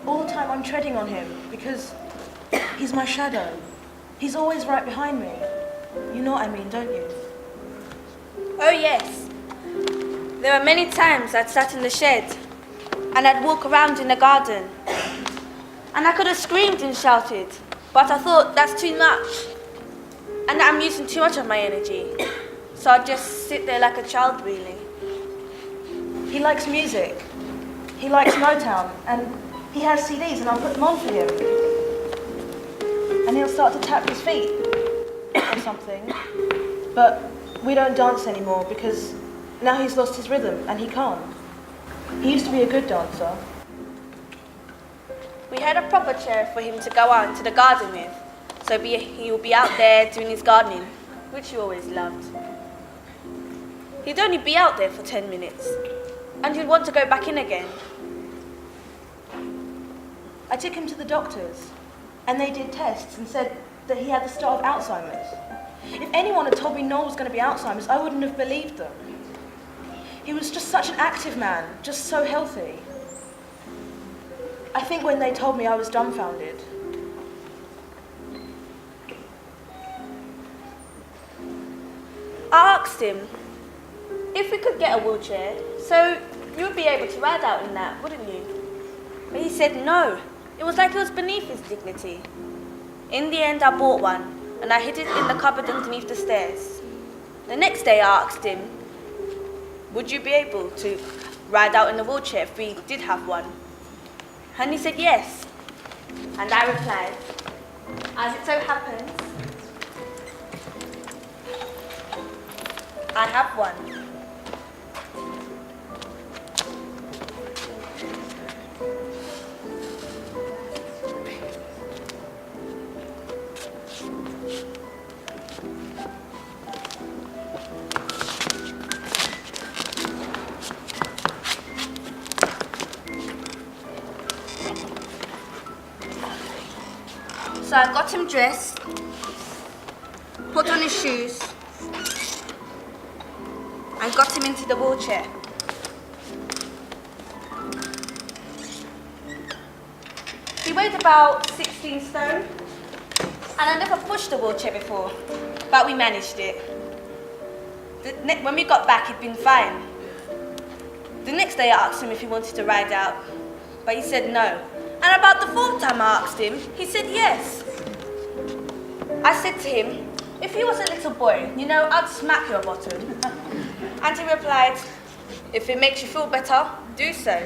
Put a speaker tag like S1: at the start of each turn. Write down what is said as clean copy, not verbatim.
S1: All the time I'm treading on him because he's my shadow. He's always right behind me. You know what I mean, don't you?
S2: Oh yes. There were many times I'd sat in the shed and I'd walk around in the garden. And I could have screamed and shouted, but I thought that's too much. And that I'm using too much of my energy. So I'd just sit there like a child, really.
S1: He likes music. He likes Motown, and he has CDs, and I'll put them on for him. And he'll start to tap his feet or something. But we don't dance anymore because now he's lost his rhythm and he can't. He used to be a good dancer.
S2: We had a proper chair for him to go out into the garden with, so he would be out there doing his gardening, which he always loved. He'd only be out there for 10 minutes, and he'd want to go back in again.
S1: I took him to the doctors, and they did tests and said that he had the start of Alzheimer's. If anyone had told me Noel was going to be Alzheimer's, I wouldn't have believed them. He was just such an active man, just so healthy. I think when they told me, I was dumbfounded.
S2: I asked him if we could get a wheelchair, so you would be able to ride out in that, wouldn't you? But he said no. It was like it was beneath his dignity. In the end, I bought one, and I hid it in the cupboard underneath the stairs. The next day, I asked him, would you be able to ride out in a wheelchair if we did have one? And he said yes. And I replied, as it so happens, I have one. So I got him dressed, put on his shoes, and got him into the wheelchair. He weighed about 16 stone, and I never pushed a wheelchair before, but we managed it. When we got back, he'd been fine. The next day I asked him if he wanted to ride out, but he said no. And about the fourth time I asked him, he said yes. I said to him, if he was a little boy, you know, I'd smack your bottom. And he replied, if it makes you feel better, do so.